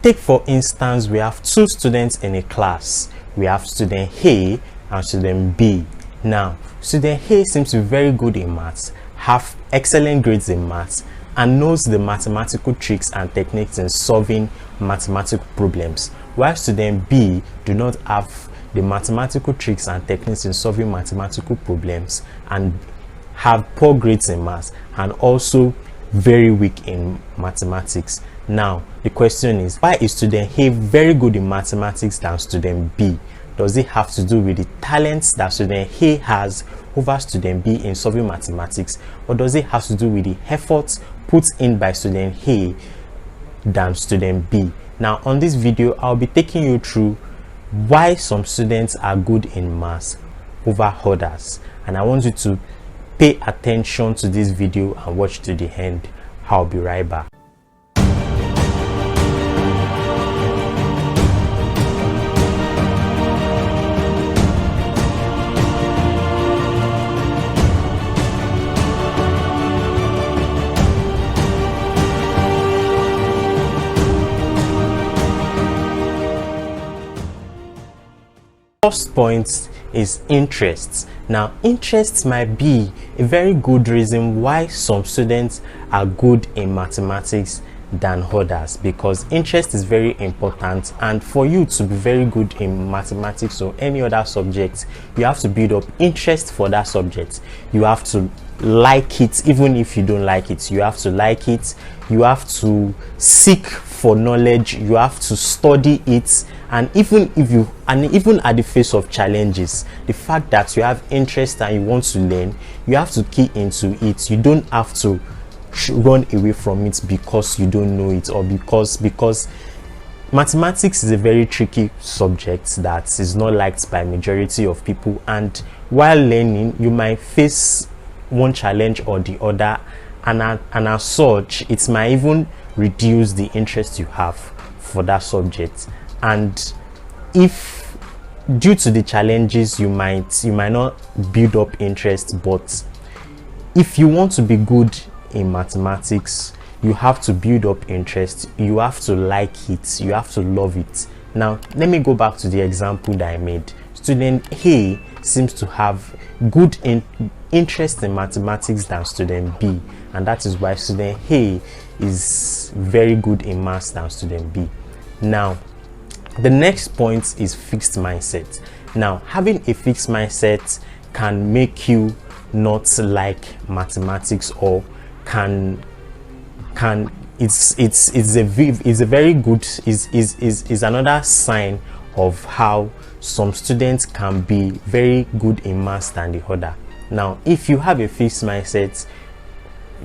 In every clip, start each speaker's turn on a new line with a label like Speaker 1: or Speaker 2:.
Speaker 1: Take for instance, we have two students in a class. We have student A and student B. Now, student A seems to be very good in maths, have excellent grades in maths, and knows the mathematical tricks and techniques in solving mathematical problems, while student B do not have the mathematical tricks and techniques in solving mathematical problems and have poor grades in maths and also very weak in mathematics. Now the question is, why is student A very good in mathematics than student B? Does it have to do with the talents that student A has over student B in solving mathematics, or does it have to do with the efforts put in by student A than student B? Now on this video, I'll be taking you through why some students are good in maths over others, and I want you to pay attention to this video and watch to the end. I'll be right back. First point is interests. Now, interests might be a very good reason why some students are good in mathematics than others, because interest is very important, and for you to be very good in mathematics or any other subject, you have to build up interest for that subject. You have to like it. Even if you don't like it, you have to like it. You have to seek for knowledge, you have to study it, and even at the face of challenges, the fact that you have interest and you want to learn, you have to key into it. You don't have to run away from it because you don't know it, or because mathematics is a very tricky subject that is not liked by majority of people, and while learning you might face one challenge or the other, and as such it might even reduce the interest you have for that subject. And if due to the challenges you might not build up interest, but if you want to be good in mathematics, you have to build up interest, you have to like it, you have to love it. Now let me go back to the example that I made. Student A seems to have good interest in mathematics than student B, and that is why student A is very good in maths than student B. Now the next point is fixed mindset. Now having a fixed mindset can make you not like mathematics, or is another sign of how some students can be very good in maths than the other. Now if you have a fixed mindset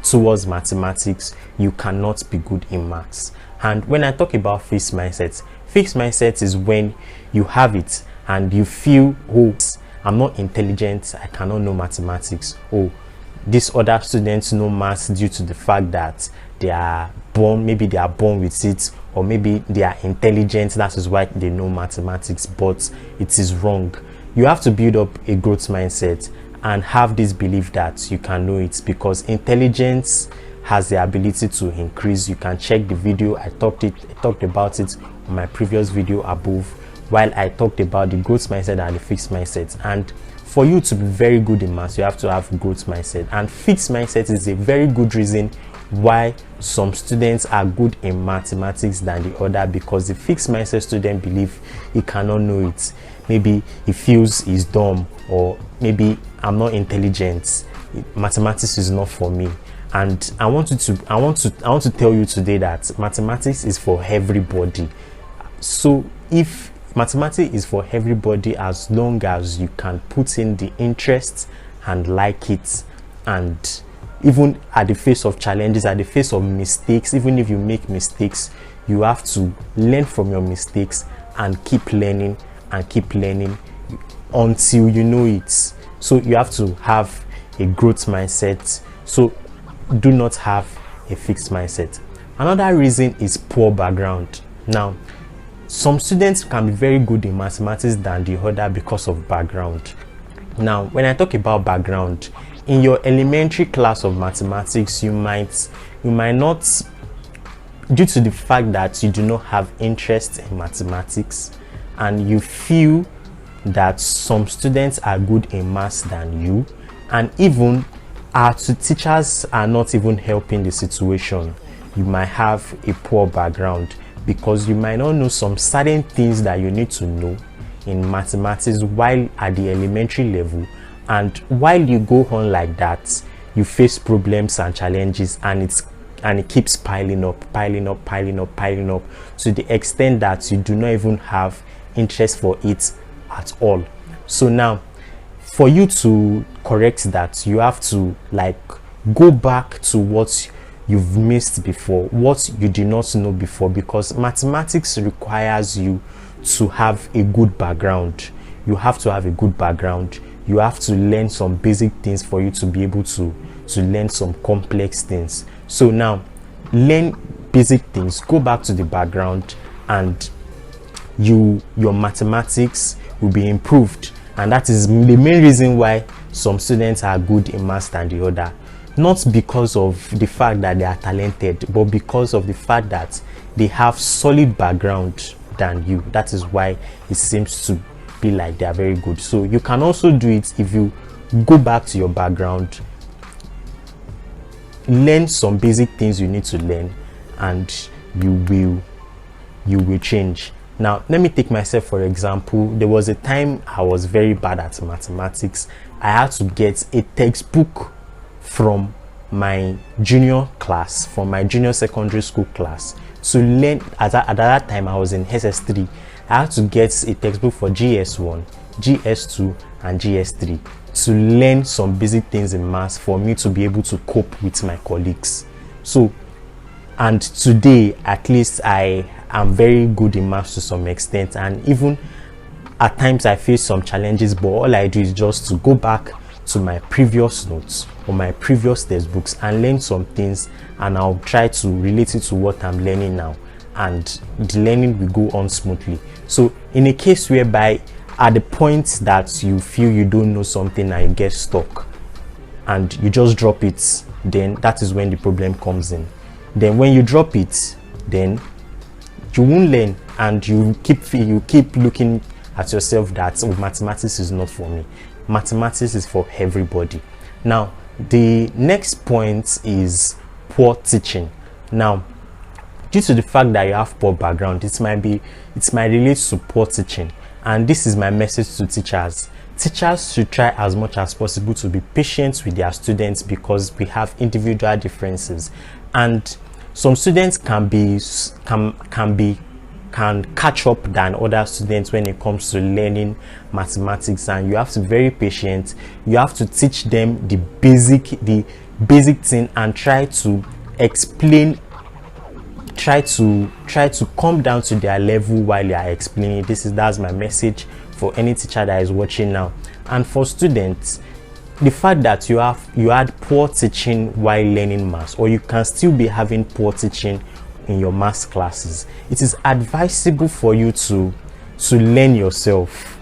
Speaker 1: towards mathematics, you cannot be good in maths. And when I talk about fixed mindset is when you have it and you feel, oh, I'm not intelligent, I cannot know mathematics. Oh, these other students know maths due to the fact that they are born with it, or maybe they are intelligent, that is why they know mathematics, but it is wrong. You have to build up a growth mindset and have this belief that you can know it, because intelligence has the ability to increase. You can check the video, I talked about it on my previous video above, while I talked about the growth mindset and the fixed mindset. And for you to be very good in maths, you have to have growth mindset, and fixed mindset is a very good reason why some students are good in mathematics than the other, because the fixed mindset student believe he cannot know it. Maybe he feels he's dumb, or maybe I'm not intelligent, mathematics is not for me. And I want to tell you today that mathematics is for everybody. So if mathematics is for everybody, as long as you can put in the interest and like it, and even at the face of challenges, at the face of mistakes, even if you make mistakes, you have to learn from your mistakes and keep learning until you know it. So you have to have a growth mindset. So do not have a fixed mindset. Another reason is poor background. Now some students can be very good in mathematics than the other because of background. Now when I talk about background, in your elementary class of mathematics, you might not due to the fact that you do not have interest in mathematics and you feel that some students are good in maths than you, and even our teachers are not even helping the situation, you might have a poor background because you might not know some certain things that you need to know in mathematics while at the elementary level, and while you go on like that, you face problems and challenges, and it keeps piling up to the extent that you do not even have interest for it at all. So now, for you to correct that, you have to like go back to what you've missed before, what you did not know before, because mathematics requires you to have a good background. You have to have a good background. You have to learn some basic things for you to be able to learn some complex things. So now, learn basic things, go back to the background, and your mathematics will be improved. And that is the main reason why some students are good in maths than the other. Not because of the fact that they are talented, but because of the fact that they have solid background than you. That is why it seems to be like they are very good. So you can also do it if you go back to your background, learn some basic things you need to learn, and you will change. Now, let me take myself for example. There was a time I was very bad at mathematics. I had to get a textbook from my junior class, from my junior secondary school class, to learn. At that time I was in SS3. I had to get a textbook for GS1, GS2 and GS3 to learn some basic things in maths for me to be able to cope with my colleagues. So, and today at least I am very good in maths to some extent, and even at times I face some challenges, but all I do is just to go back to my previous notes or my previous textbooks and learn some things, and I'll try to relate it to what I'm learning now, and the learning will go on smoothly. So in a case whereby at the point that you feel you don't know something and you get stuck and you just drop it, then that is when the problem comes in. Then when you drop it, then you won't learn, and you keep looking at yourself that, oh, mathematics is not for me. Mathematics is for everybody. Now, the next point is poor teaching. Now, due to the fact that you have poor background, it might relate to poor teaching, and this is my message to teachers. Teachers should try as much as possible to be patient with their students, because we have individual differences, and some students can catch up than other students when it comes to learning mathematics, and you have to be very patient. You have to teach them the basic thing and try to explain, try to come down to their level while you are explaining. That's my message for any teacher that is watching now. And for students, the fact that you had poor teaching while learning maths, or you can still be having poor teaching in your maths classes, it is advisable for you to learn yourself.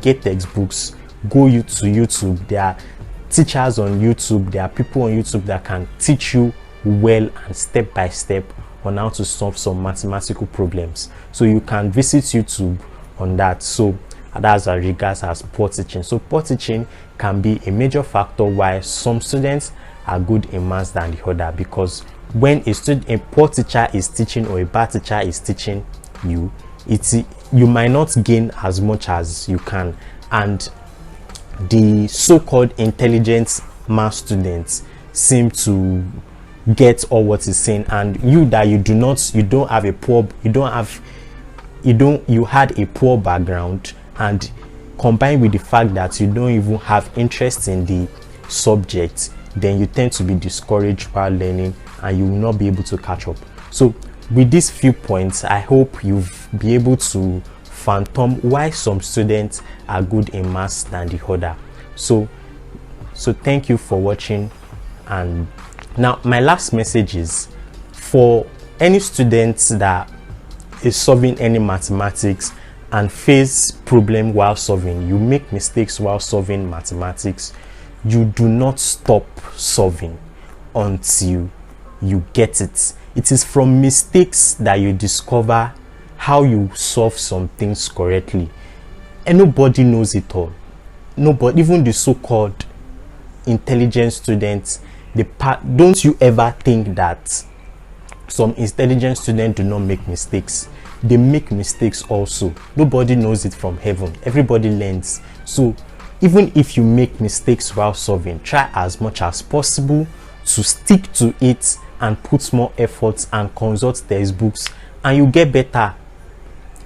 Speaker 1: Get textbooks, go to YouTube. There are teachers on YouTube, there are people on YouTube that can teach you well and step by step on how to solve some mathematical problems. So you can visit YouTube on that. So that's as regards as poor teaching. So poor teaching can be a major factor why some students are good in maths than the other, because when a poor teacher is teaching or a bad teacher is teaching you, you might not gain as much as you can, and the so-called intelligent math students seem to get all what is saying, and you had a poor background, and combined with the fact that you don't even have interest in the subject, then you tend to be discouraged while learning, and you will not be able to catch up. So with these few points, I hope you'll be able to fathom why some students are good in maths than the other. So thank you for watching. And now my last message is for any students that is solving any mathematics and face problem while solving, you make mistakes while solving mathematics, you do not stop solving until you get it. It is from mistakes that you discover how you solve some things correctly. And nobody knows it all. Nobody, even the so-called intelligent students, don't you ever think that some intelligent students do not make mistakes? They make mistakes also. Nobody knows it from heaven. Everybody learns. So even if you make mistakes while solving, try as much as possible to stick to it and put more efforts and consult textbooks, and you get better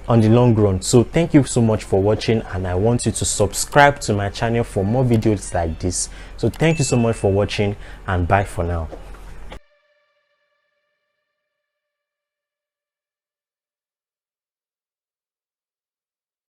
Speaker 1: on the long run. So thank you so much for watching, and I want you to subscribe to my channel for more videos like this. So thank you so much for watching, and bye for now.